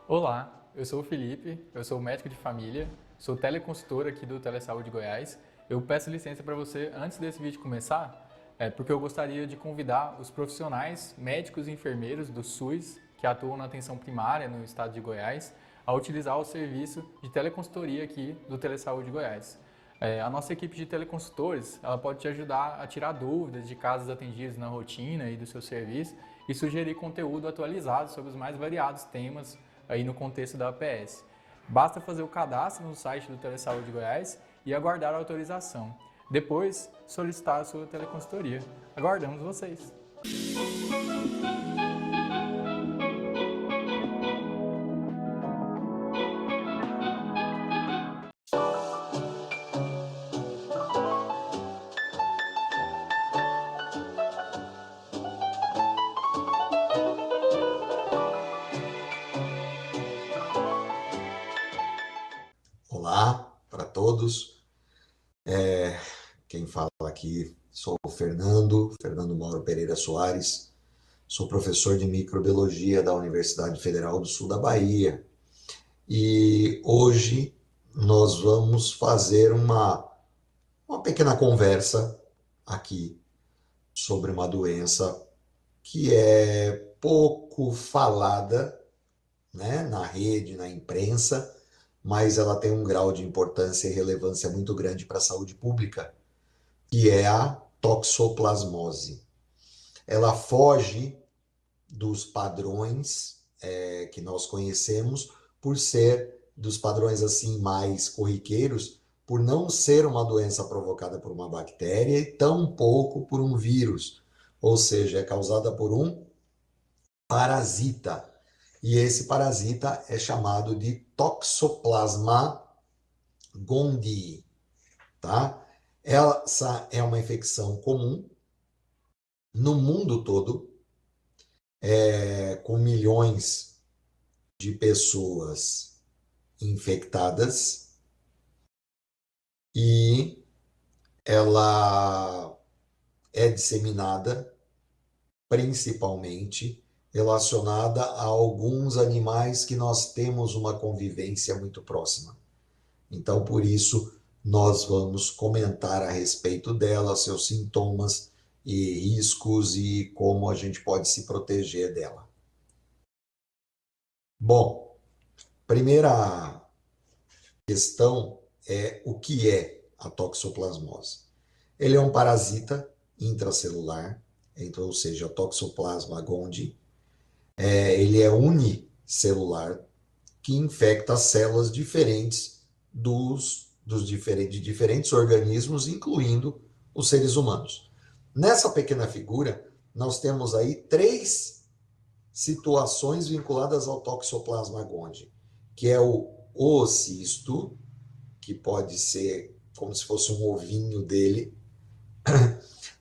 Olá, eu sou o Felipe, eu sou médico de família, sou teleconsultor aqui do Telesaúde Goiás. Eu peço licença para você antes desse vídeo começar, porque eu gostaria de convidar os profissionais médicos e enfermeiros do SUS que atuam na atenção primária no estado de Goiás a utilizar o serviço de teleconsultoria aqui do Telesaúde Goiás. A nossa equipe de teleconsultores ela pode te ajudar a tirar dúvidas de casos atendidos na rotina e do seu serviço e sugerir conteúdo atualizado sobre os mais variados temas aí no contexto da APS. Basta fazer o cadastro no site do Telesaúde Goiás e aguardar a autorização. Depois, solicitar a sua teleconsultoria. Aguardamos vocês! Olá para todos. Quem fala aqui sou o Fernando Mauro Pereira Soares. Sou professor de microbiologia da Universidade Federal do Sul da Bahia. E hoje nós vamos fazer uma pequena conversa aqui sobre uma doença que é pouco falada, né, na rede, na imprensa, mas ela tem um grau de importância e relevância muito grande para a saúde pública, que é a toxoplasmose. Ela foge dos padrões que nós conhecemos por ser dos padrões assim mais corriqueiros, por não ser uma doença provocada por uma bactéria e tampouco por um vírus, ou seja, é causada por um parasita. E esse parasita é chamado de Toxoplasma gondii, tá? Essa é uma infecção comum no mundo todo, com milhões de pessoas infectadas, e ela é disseminada principalmente relacionada a alguns animais que nós temos uma convivência muito próxima. Então, por isso, nós vamos comentar a respeito dela, seus sintomas e riscos e como a gente pode se proteger dela. Bom, primeira questão é o que é a toxoplasmose. Ele é um parasita intracelular, então, ou seja, Toxoplasma gondii. Ele é unicelular, que infecta células diferentes de diferentes organismos, incluindo os seres humanos. Nessa pequena figura, nós temos aí três situações vinculadas ao Toxoplasma gondii, que é o oocisto, que pode ser como se fosse um ovinho dele.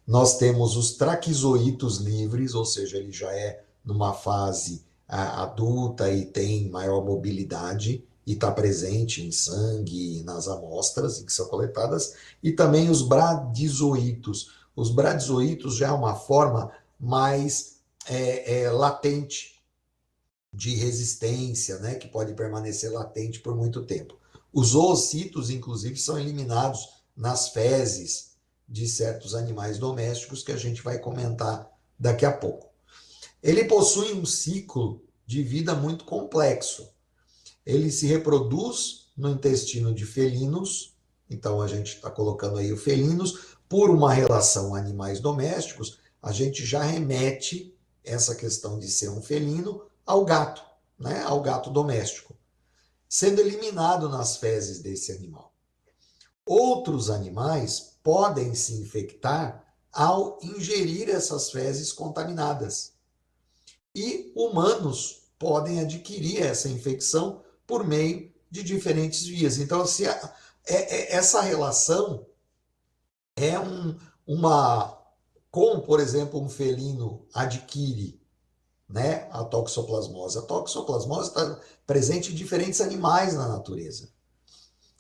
Nós temos os traquizoítos livres, ou seja, ele já é numa fase adulta e tem maior mobilidade e está presente em sangue e nas amostras que são coletadas, e também os bradizoítos. Os bradizoítos já é uma forma mais latente de resistência, né, que pode permanecer latente por muito tempo. Os oocitos, inclusive, são eliminados nas fezes de certos animais domésticos que a gente vai comentar daqui a pouco. Ele possui um ciclo de vida muito complexo. Ele se reproduz no intestino de felinos, então a gente está colocando aí o felinos, por uma relação animais domésticos, a gente já remete essa questão de ser um felino ao gato, né? Ao gato doméstico, sendo eliminado nas fezes desse animal. Outros animais podem se infectar ao ingerir essas fezes contaminadas. E humanos podem adquirir essa infecção por meio de diferentes vias. Então, essa relação é como, por exemplo, um felino adquire, né, a toxoplasmose. A toxoplasmose está presente em diferentes animais na natureza.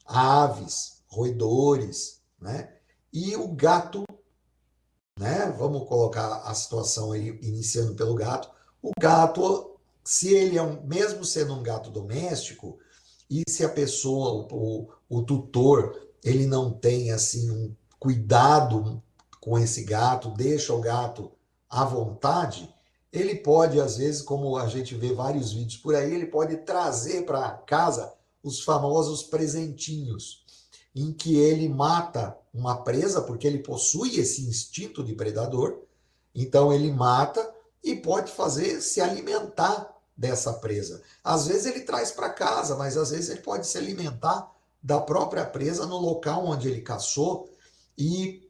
Aves, roedores, né? E o gato, né? Vamos colocar a situação aí iniciando pelo gato. O gato se ele mesmo sendo um gato doméstico, e se a pessoa, o tutor, ele não tem assim um cuidado com esse gato, deixa o gato à vontade, ele pode, às vezes, como a gente vê vários vídeos por aí, ele pode trazer para casa os famosos presentinhos, em que ele mata uma presa, porque ele possui esse instinto de predador, então ele mata e pode fazer se alimentar dessa presa. Às vezes ele traz para casa, mas às vezes ele pode se alimentar da própria presa no local onde ele caçou e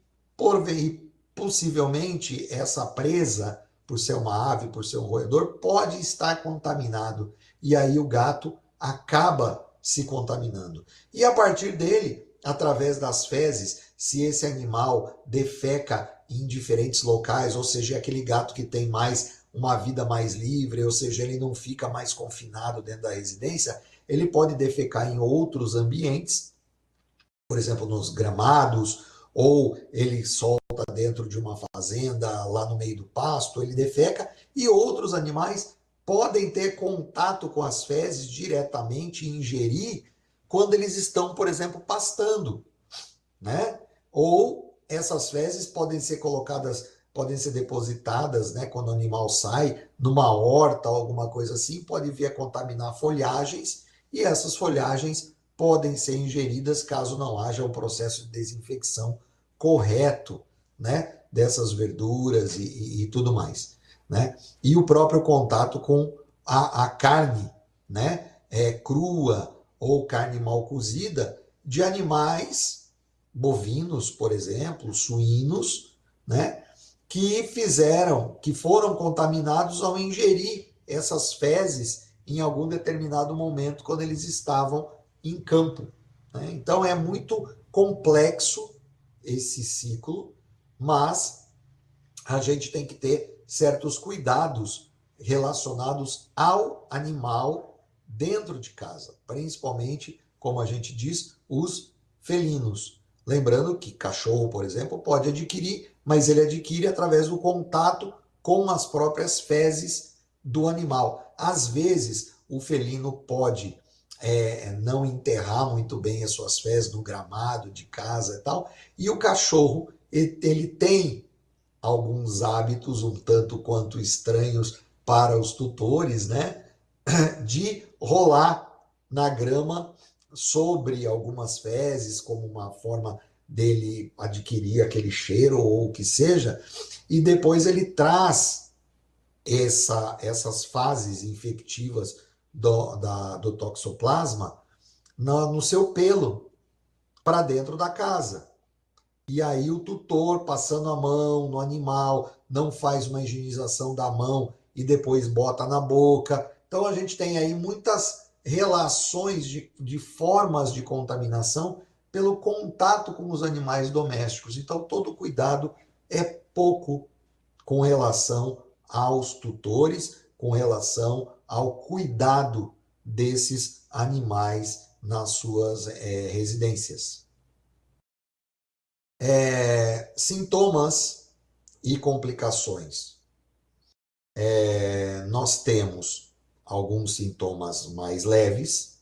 possivelmente essa presa, por ser uma ave, por ser um roedor, pode estar contaminado e aí o gato acaba se contaminando. E a partir dele, através das fezes, se esse animal defeca em diferentes locais, ou seja, é aquele gato que tem mais uma vida mais livre, ou seja, ele não fica mais confinado dentro da residência, ele pode defecar em outros ambientes, por exemplo, nos gramados, ou ele solta dentro de uma fazenda, lá no meio do pasto, ele defeca, e outros animais podem ter contato com as fezes diretamente e ingerir quando eles estão, por exemplo, pastando, né? Ou essas fezes podem ser colocadas, podem ser depositadas, né, quando o animal sai, numa horta ou alguma coisa assim, pode vir a contaminar folhagens, e essas folhagens podem ser ingeridas caso não haja um processo de desinfecção correto, né, dessas verduras e tudo mais, né? E o próprio contato com a carne, né, crua ou carne mal cozida de animais bovinos, por exemplo, suínos, né, que foram contaminados ao ingerir essas fezes em algum determinado momento quando eles estavam em campo, né? Então é muito complexo esse ciclo, mas a gente tem que ter certos cuidados relacionados ao animal dentro de casa, principalmente, como a gente diz, os felinos. Lembrando que cachorro, por exemplo, pode adquirir, mas ele adquire através do contato com as próprias fezes do animal. Às vezes, o felino pode não enterrar muito bem as suas fezes no gramado de casa e tal, e o cachorro, ele tem alguns hábitos um tanto quanto estranhos para os tutores, né? De rolar na grama sobre algumas fezes, como uma forma dele adquirir aquele cheiro ou o que seja, e depois ele traz essas fases infectivas do toxoplasma no seu pelo para dentro da casa. E aí o tutor passando a mão no animal, não faz uma higienização da mão e depois bota na boca. Então a gente tem aí muitas relações de formas de contaminação pelo contato com os animais domésticos. Então todo cuidado é pouco com relação aos tutores, com relação ao cuidado desses animais nas suas residências. Sintomas e complicações. Nós temos alguns sintomas mais leves.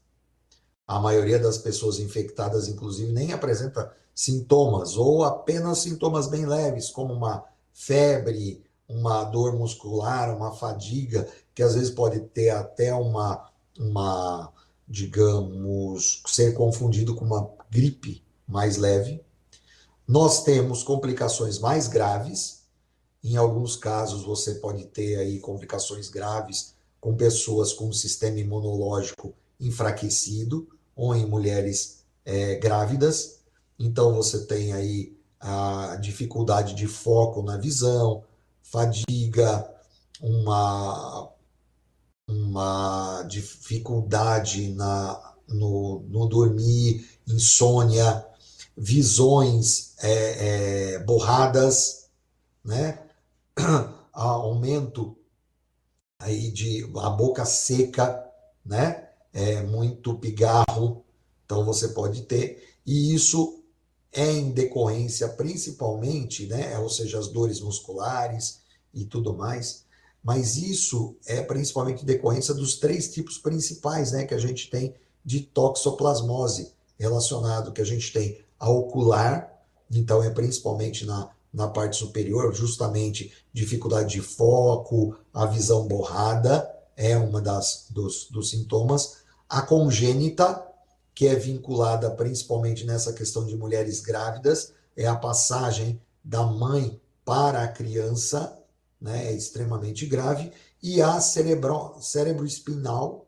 A maioria das pessoas infectadas, inclusive, nem apresenta sintomas, ou apenas sintomas bem leves, como uma febre, uma dor muscular, uma fadiga, que às vezes pode ter até digamos, ser confundido com uma gripe mais leve. Nós temos complicações mais graves. Em alguns casos, você pode ter aí complicações graves com pessoas com o sistema imunológico enfraquecido ou em mulheres grávidas. Então, você tem aí a dificuldade de foco na visão, fadiga, uma dificuldade no dormir, insônia, visões borradas, né? Aumento aí de a boca seca, né? Muito pigarro, então você pode ter, e isso é em decorrência principalmente, né? Ou seja, as dores musculares e tudo mais, mas isso é principalmente decorrência dos 3 tipos principais, né, que a gente tem de toxoplasmose relacionado, que a gente tem a ocular, então é principalmente na parte superior, justamente dificuldade de foco, a visão borrada, é uma dos sintomas. A congênita, que é vinculada principalmente nessa questão de mulheres grávidas, é a passagem da mãe para a criança, né, é extremamente grave. E a cerebroespinal,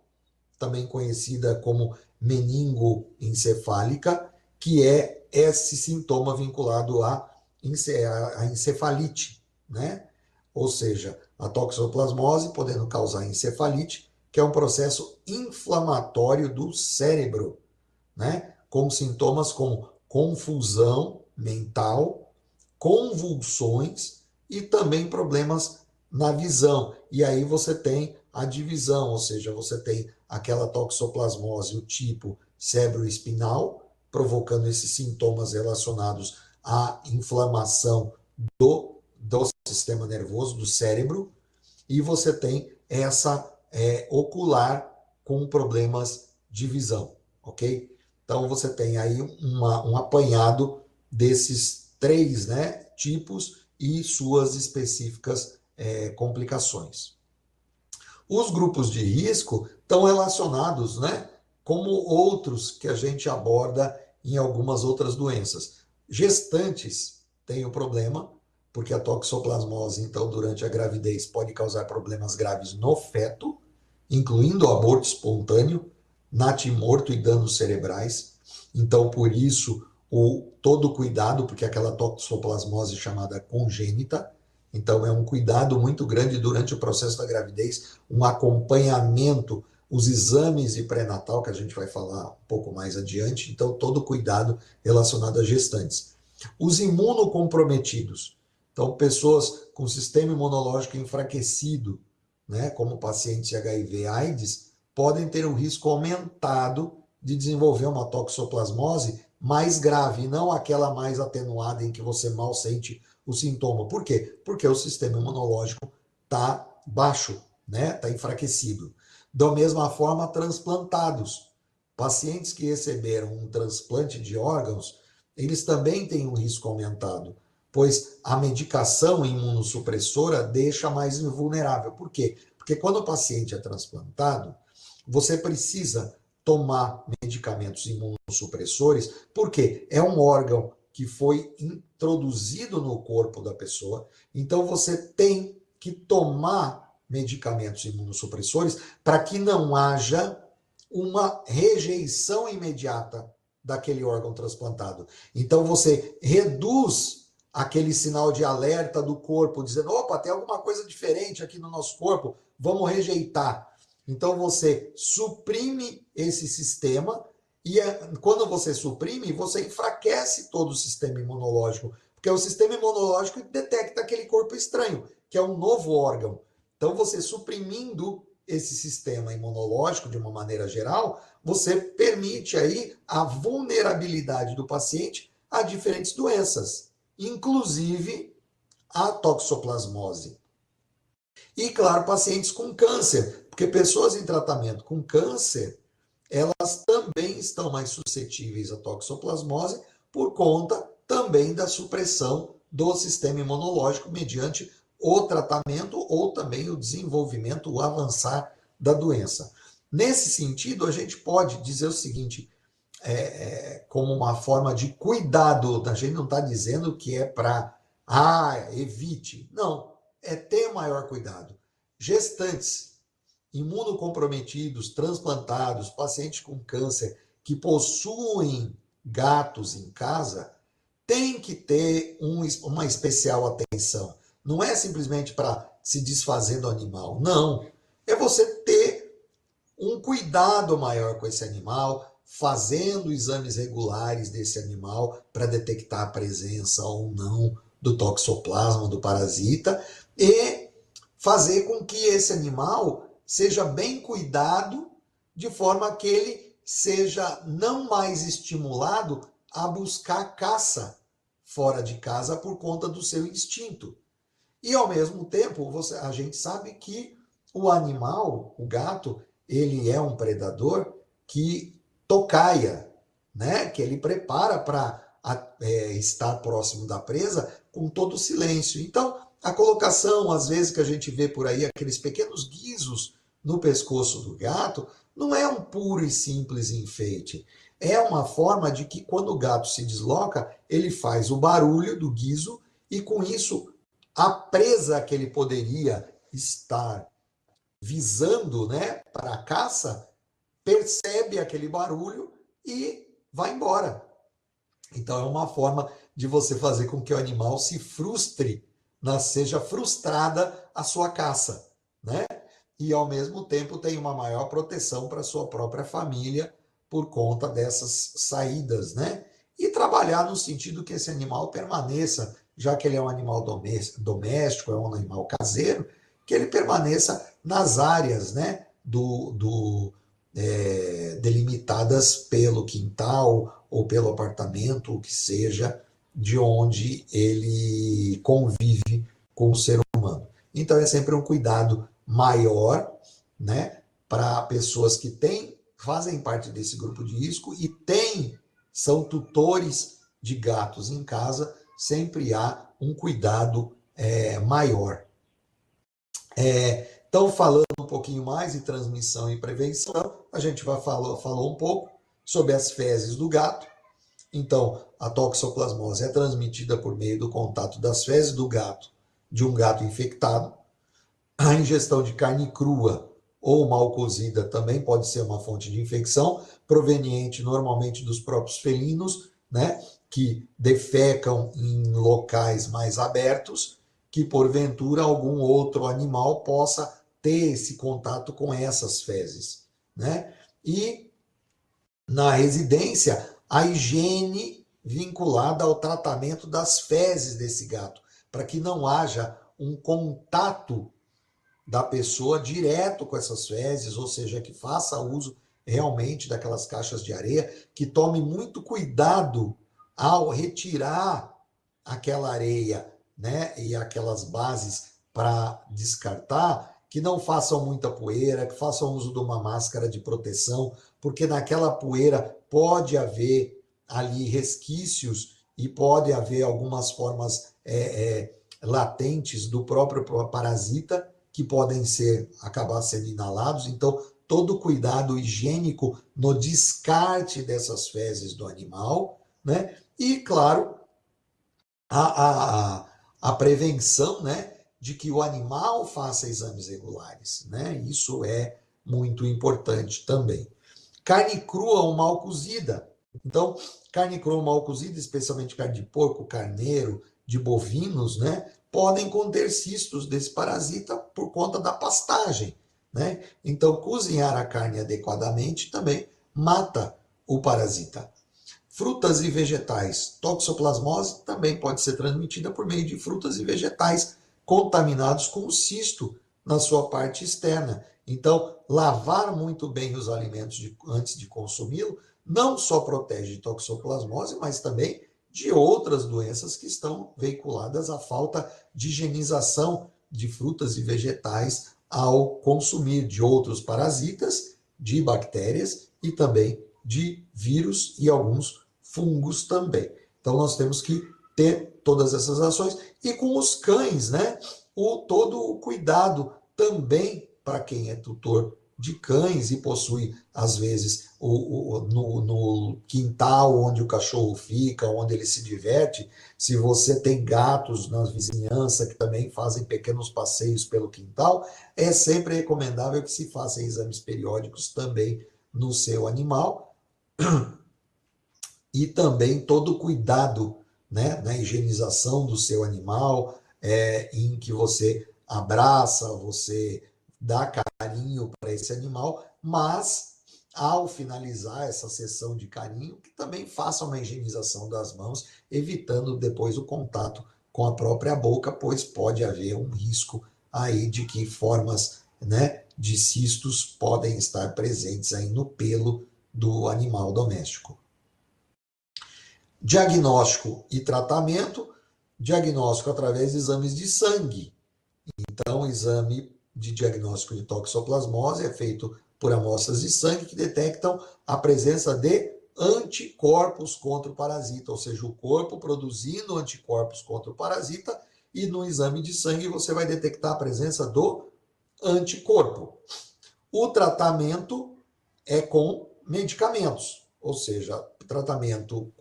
também conhecida como meningoencefálica, que é esse sintoma vinculado à encefalite, né? Ou seja, a toxoplasmose podendo causar encefalite, que é um processo inflamatório do cérebro, né? Com sintomas como confusão mental, convulsões e também problemas na visão. E aí você tem a divisão, ou seja, você tem aquela toxoplasmose, o tipo cerebroespinal, provocando esses sintomas relacionados à inflamação do sistema nervoso, do cérebro, e você tem essa ocular com problemas de visão, ok? Então você tem aí um apanhado desses 3, né, tipos e suas específicas complicações. Os grupos de risco estão relacionados, né, como outros que a gente aborda em algumas outras doenças. Gestantes têm o problema, porque a toxoplasmose, então, durante a gravidez, pode causar problemas graves no feto, incluindo o aborto espontâneo, natimorto e danos cerebrais. Então, por isso, todo cuidado, porque aquela toxoplasmose chamada congênita, então é um cuidado muito grande durante o processo da gravidez, um acompanhamento, os exames de pré-natal, que a gente vai falar um pouco mais adiante, então todo cuidado relacionado a gestantes. Os imunocomprometidos, então pessoas com sistema imunológico enfraquecido, né, como pacientes de HIV/AIDS, podem ter um risco aumentado de desenvolver uma toxoplasmose mais grave, e não aquela mais atenuada em que você mal sente o sintoma. Por quê? Porque o sistema imunológico está baixo, né? Está enfraquecido. Da mesma forma, transplantados. Pacientes que receberam um transplante de órgãos, eles também têm um risco aumentado, pois a medicação imunossupressora deixa mais vulnerável. Por quê? Porque quando o paciente é transplantado, você precisa tomar medicamentos imunossupressores, porque é um órgão que foi introduzido no corpo da pessoa, então você tem que tomar medicamentos imunossupressores para que não haja uma rejeição imediata daquele órgão transplantado. Então você reduz aquele sinal de alerta do corpo, dizendo: opa, tem alguma coisa diferente aqui no nosso corpo, vamos rejeitar. Então você suprime esse sistema e quando você suprime, você enfraquece todo o sistema imunológico, porque o sistema imunológico detecta aquele corpo estranho, que é um novo órgão. Então você suprimindo esse sistema imunológico de uma maneira geral, você permite aí a vulnerabilidade do paciente a diferentes doenças, inclusive a toxoplasmose. E, claro, pacientes com câncer, porque pessoas em tratamento com câncer, elas também estão mais suscetíveis à toxoplasmose por conta também da supressão do sistema imunológico mediante o tratamento ou também o desenvolvimento, o avançar da doença. Nesse sentido, a gente pode dizer o seguinte, como uma forma de cuidado, a gente não está dizendo que é para, evite. Não, é ter maior cuidado. Gestantes, imunocomprometidos, transplantados, pacientes com câncer que possuem gatos em casa, tem que ter uma especial atenção. Não é simplesmente para se desfazer do animal, não. É você ter um cuidado maior com esse animal, fazendo exames regulares desse animal para detectar a presença ou não do toxoplasma, do parasita, e fazer com que esse animal seja bem cuidado, de forma que ele seja não mais estimulado a buscar caça fora de casa por conta do seu instinto. E ao mesmo tempo, a gente sabe que o animal, o gato, ele é um predador que tocaia, né? Que ele prepara para estar próximo da presa com todo o silêncio. Então, a colocação, às vezes, que a gente vê por aí, aqueles pequenos guizos no pescoço do gato, não é um puro e simples enfeite. É uma forma de que, quando o gato se desloca, ele faz o barulho do guizo e, com isso, a presa que ele poderia estar visando, né, para a caça, percebe aquele barulho e vai embora. Então é uma forma de você fazer com que o animal se frustre, seja frustrada a sua caça, né? E ao mesmo tempo tem uma maior proteção para a sua própria família por conta dessas saídas, né? E trabalhar no sentido que esse animal permaneça, já que ele é um animal doméstico, é um animal caseiro, que ele permaneça nas áreas, né, delimitadas pelo quintal ou pelo apartamento, o que seja, de onde ele convive com o ser humano. Então é sempre um cuidado maior, né, para pessoas que fazem parte desse grupo de risco e são tutores de gatos em casa, sempre há um cuidado maior. Então, falando um pouquinho mais de transmissão e prevenção, a gente falou um pouco sobre as fezes do gato. Então, a toxoplasmose é transmitida por meio do contato das fezes do gato de um gato infectado. A ingestão de carne crua ou mal cozida também pode ser uma fonte de infecção, proveniente normalmente dos próprios felinos, né, que defecam em locais mais abertos, que porventura algum outro animal possa ter esse contato com essas fezes, né? E na residência, a higiene vinculada ao tratamento das fezes desse gato, para que não haja um contato da pessoa direto com essas fezes, ou seja, que faça uso realmente daquelas caixas de areia, que tome muito cuidado ao retirar aquela areia, né, e aquelas bases para descartar, que não façam muita poeira, que façam uso de uma máscara de proteção, porque naquela poeira pode haver ali resquícios e pode haver algumas formas latentes do próprio parasita que podem acabar sendo inalados. Então, todo cuidado higiênico no descarte dessas fezes do animal, né? E, claro, a prevenção, né, de que o animal faça exames regulares, né? Isso é muito importante também. Carne crua ou mal cozida. Então, carne crua ou mal cozida, especialmente carne de porco, carneiro, de bovinos, né, podem conter cistos desse parasita por conta da pastagem, né? Então, cozinhar a carne adequadamente também mata o parasita. Frutas e vegetais. Toxoplasmose também pode ser transmitida por meio de frutas e vegetais contaminados com o cisto na sua parte externa. Então, lavar muito bem os alimentos antes de consumi-lo não só protege de toxoplasmose, mas também de outras doenças que estão veiculadas à falta de higienização de frutas e vegetais ao consumir, de outros parasitas, de bactérias e também de vírus e alguns fungos também. Então nós temos que ter todas essas ações. E com os cães, né? Todo o cuidado também para quem é tutor de cães e possui, às vezes, no quintal onde o cachorro fica, onde ele se diverte. Se você tem gatos na vizinhança que também fazem pequenos passeios pelo quintal, é sempre recomendável que se façam exames periódicos também no seu animal. E também todo o cuidado, né, na higienização do seu animal, em que você abraça, você dá carinho para esse animal, mas ao finalizar essa sessão de carinho, que também faça uma higienização das mãos, evitando depois o contato com a própria boca, pois pode haver um risco aí de que formas, né, de cistos podem estar presentes aí no pelo do animal doméstico. Diagnóstico e tratamento. diagnóstico através de exames de sangue. Então, o exame de diagnóstico de toxoplasmose é feito por amostras de sangue que detectam a presença de anticorpos contra o parasita, ou seja, o corpo produzindo anticorpos contra o parasita, e no exame de sangue você vai detectar a presença do anticorpo. O tratamento é com medicamentos, ou seja, tratamento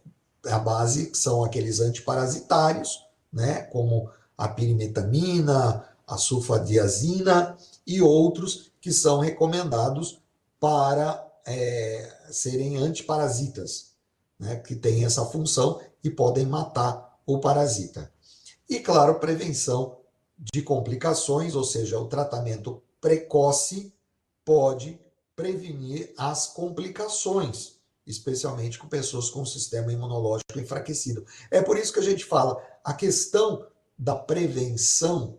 à base são aqueles antiparasitários, né, como a pirimetamina, a sulfadiazina e outros que são recomendados para serem antiparasitas, né, que têm essa função e podem matar o parasita. E, claro, prevenção de complicações, ou seja, o tratamento precoce pode prevenir as complicações, especialmente com pessoas com sistema imunológico enfraquecido. É por isso que a gente fala, a questão da prevenção,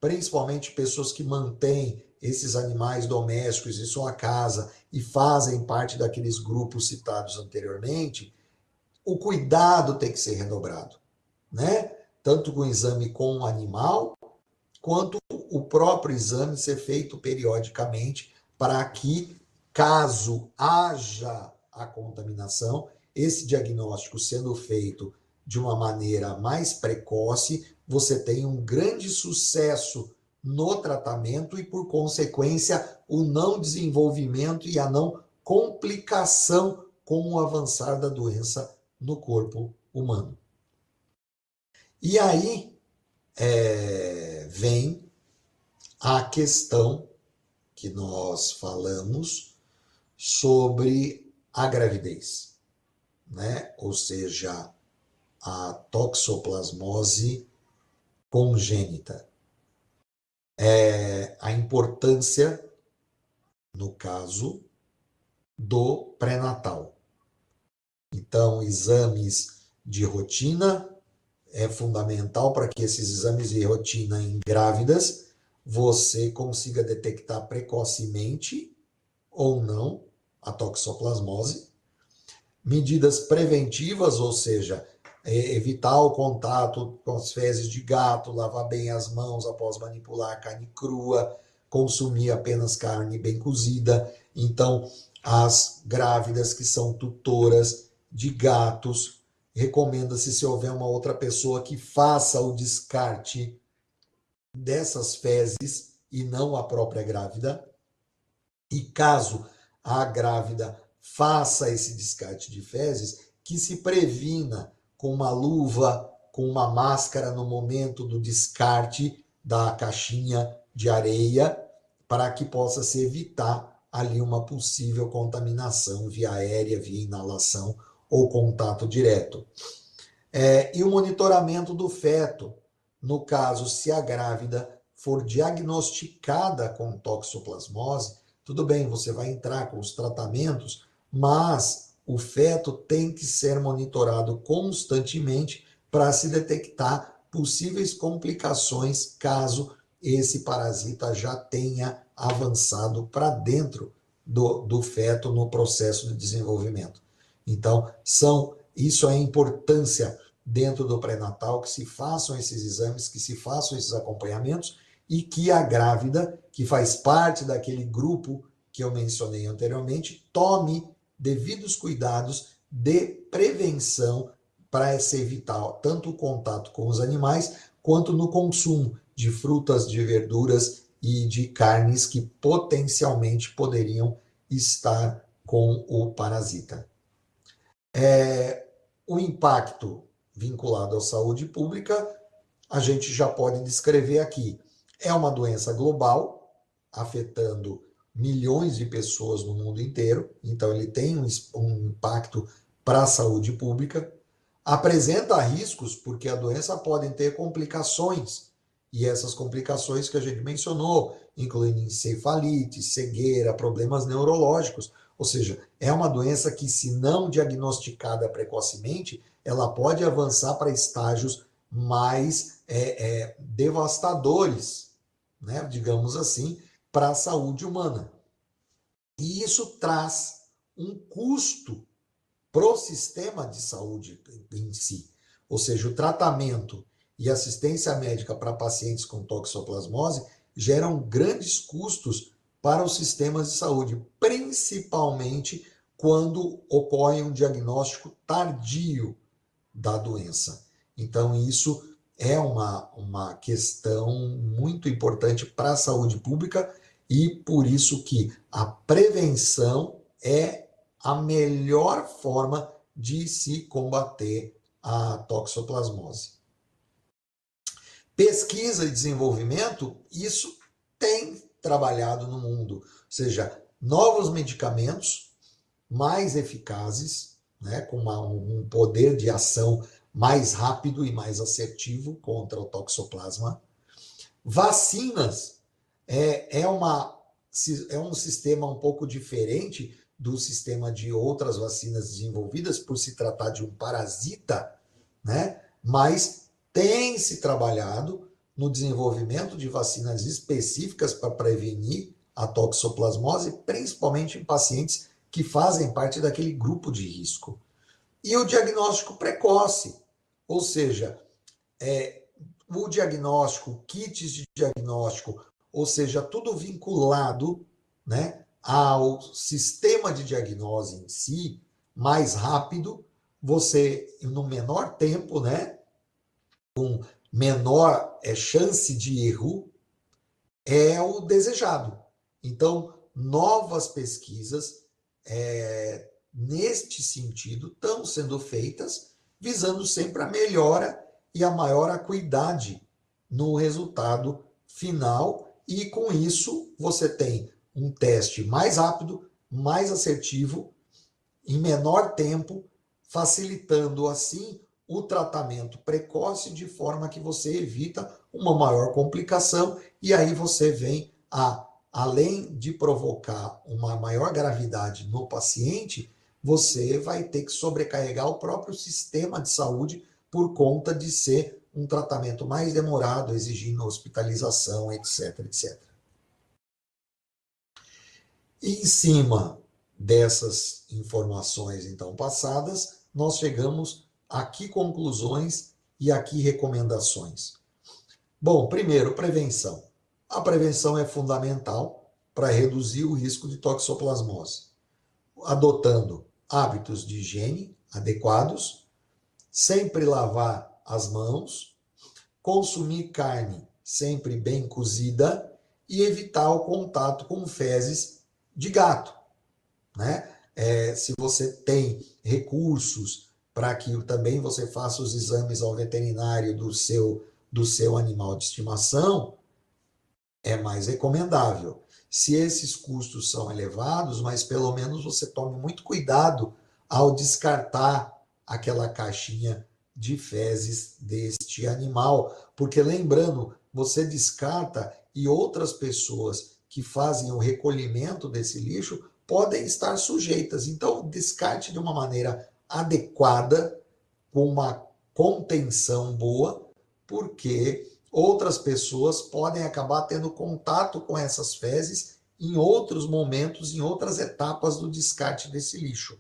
principalmente pessoas que mantêm esses animais domésticos em sua casa e fazem parte daqueles grupos citados anteriormente, o cuidado tem que ser redobrado, né? Tanto com o exame com o animal, quanto o próprio exame ser feito periodicamente para que, caso haja a contaminação, esse diagnóstico sendo feito de uma maneira mais precoce, você tem um grande sucesso no tratamento e, por consequência, o não desenvolvimento e a não complicação com o avançar da doença no corpo humano. E aí vem a questão que nós falamos sobre a gravidez, né? Ou seja, a toxoplasmose congênita. A importância, no caso, do pré-natal. Então, exames de rotina é fundamental para que esses exames de rotina em grávidas você consiga detectar precocemente ou não a toxoplasmose. Medidas preventivas, ou seja, evitar o contato com as fezes de gato, lavar bem as mãos após manipular carne crua, consumir apenas carne bem cozida. Então, as grávidas que são tutoras de gatos, recomenda-se, se houver uma outra pessoa, que faça o descarte dessas fezes e não a própria grávida. E caso a grávida faça esse descarte de fezes, que se previna com uma luva, com uma máscara no momento do descarte da caixinha de areia, para que possa se evitar ali uma possível contaminação via aérea, via inalação ou contato direto. E o monitoramento do feto, no caso, se a grávida for diagnosticada com toxoplasmose, tudo bem, você vai entrar com os tratamentos, mas o feto tem que ser monitorado constantemente para se detectar possíveis complicações caso esse parasita já tenha avançado para dentro do feto no processo de desenvolvimento. Então, isso é a importância dentro do pré-natal, que se façam esses exames, que se façam esses acompanhamentos e que a grávida, que faz parte daquele grupo que eu mencionei anteriormente, tome devidos cuidados de prevenção para se evitar tanto o contato com os animais, quanto no consumo de frutas, de verduras e de carnes que potencialmente poderiam estar com o parasita. O impacto vinculado à saúde pública, a gente já pode descrever aqui. É uma doença global, afetando milhões de pessoas no mundo inteiro, então ele tem um impacto para a saúde pública. Apresenta riscos, porque a doença pode ter complicações, e essas complicações que a gente mencionou, incluindo encefalite, cegueira, problemas neurológicos, ou seja, é uma doença que, se não diagnosticada precocemente, ela pode avançar para estágios mais devastadores, né, digamos assim, para a saúde humana. E isso traz um custo para o sistema de saúde em si. Ou seja, o tratamento e assistência médica para pacientes com toxoplasmose geram grandes custos para os sistemas de saúde, principalmente quando ocorre um diagnóstico tardio da doença. Então, isso é uma questão muito importante para a saúde pública e por isso que a prevenção é a melhor forma de se combater a toxoplasmose. Pesquisa e desenvolvimento, isso tem trabalhado no mundo, ou seja, novos medicamentos mais eficazes, né, com um poder de ação mais rápido e mais assertivo contra o toxoplasma. Vacinas é um sistema um pouco diferente do sistema de outras vacinas desenvolvidas, por se tratar de um parasita, né? Mas tem se trabalhado no desenvolvimento de vacinas específicas para prevenir a toxoplasmose, principalmente em pacientes que fazem parte daquele grupo de risco. E o diagnóstico precoce, ou seja, o diagnóstico, kits de diagnóstico, ou seja, tudo vinculado, né, ao sistema de diagnose em si, mais rápido, você, no menor tempo, né, com menor chance de erro, é o desejado. Então, novas pesquisas neste sentido estão sendo feitas, visando sempre a melhora e a maior acuidade no resultado final, e com isso você tem um teste mais rápido, mais assertivo, em menor tempo, facilitando assim o tratamento precoce, de forma que você evita uma maior complicação, e aí você vem além de provocar uma maior gravidade no paciente, você vai ter que sobrecarregar o próprio sistema de saúde por conta de ser um tratamento mais demorado, exigindo hospitalização, etc, etc. E em cima dessas informações então passadas, nós chegamos a que conclusões e a que recomendações? Bom, primeiro, prevenção. A prevenção é fundamental para reduzir o risco de toxoplasmose, adotando hábitos de higiene adequados, sempre lavar as mãos, consumir carne sempre bem cozida e evitar o contato com fezes de gato, né? Se você tem recursos para que também você faça os exames ao veterinário do seu animal de estimação, é mais recomendável. Se esses custos são elevados, mas pelo menos você tome muito cuidado ao descartar aquela caixinha de fezes deste animal, porque lembrando, você descarta e outras pessoas que fazem o recolhimento desse lixo podem estar sujeitas. Então, descarte de uma maneira adequada, com uma contenção boa, porque outras pessoas podem acabar tendo contato com essas fezes em outros momentos, em outras etapas do descarte desse lixo.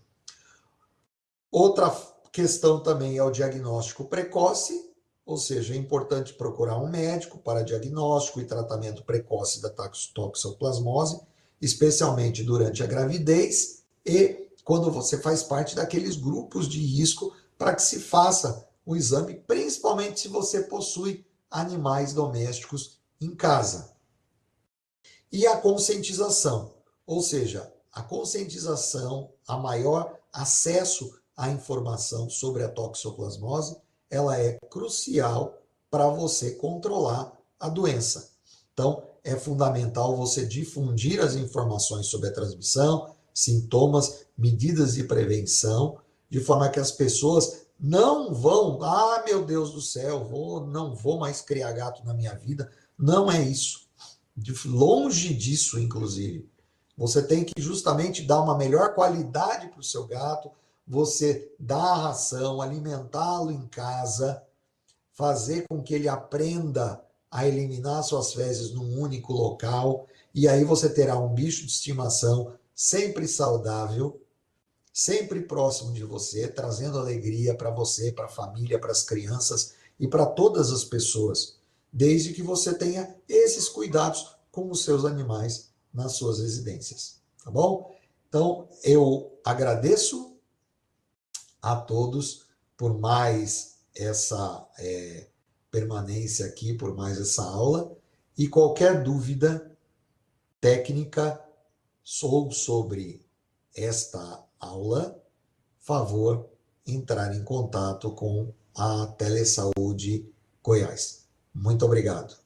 Outra questão também é o diagnóstico precoce, ou seja, é importante procurar um médico para diagnóstico e tratamento precoce da toxoplasmose, especialmente durante a gravidez e quando você faz parte daqueles grupos de risco, para que se faça o exame, principalmente se você possui animais domésticos em casa. E a conscientização, ou seja, a conscientização, a maior acesso à informação sobre a toxoplasmose, ela é crucial para você controlar a doença. Então, é fundamental você difundir as informações sobre a transmissão, sintomas, medidas de prevenção, de forma que as pessoas não vão, meu Deus do céu, não vou mais criar gato na minha vida. Não é isso. Longe disso, inclusive. Você tem que justamente dar uma melhor qualidade para o seu gato, você dar a ração, alimentá-lo em casa, fazer com que ele aprenda a eliminar suas fezes num único local, e aí você terá um bicho de estimação sempre saudável, sempre próximo de você, trazendo alegria para você, para a família, para as crianças e para todas as pessoas, desde que você tenha esses cuidados com os seus animais nas suas residências, tá bom? Então, eu agradeço a todos por mais essa permanência aqui, por mais essa aula, e qualquer dúvida técnica ou sobre esta aula, favor entrar em contato com a Telesaúde Goiás. Muito obrigado.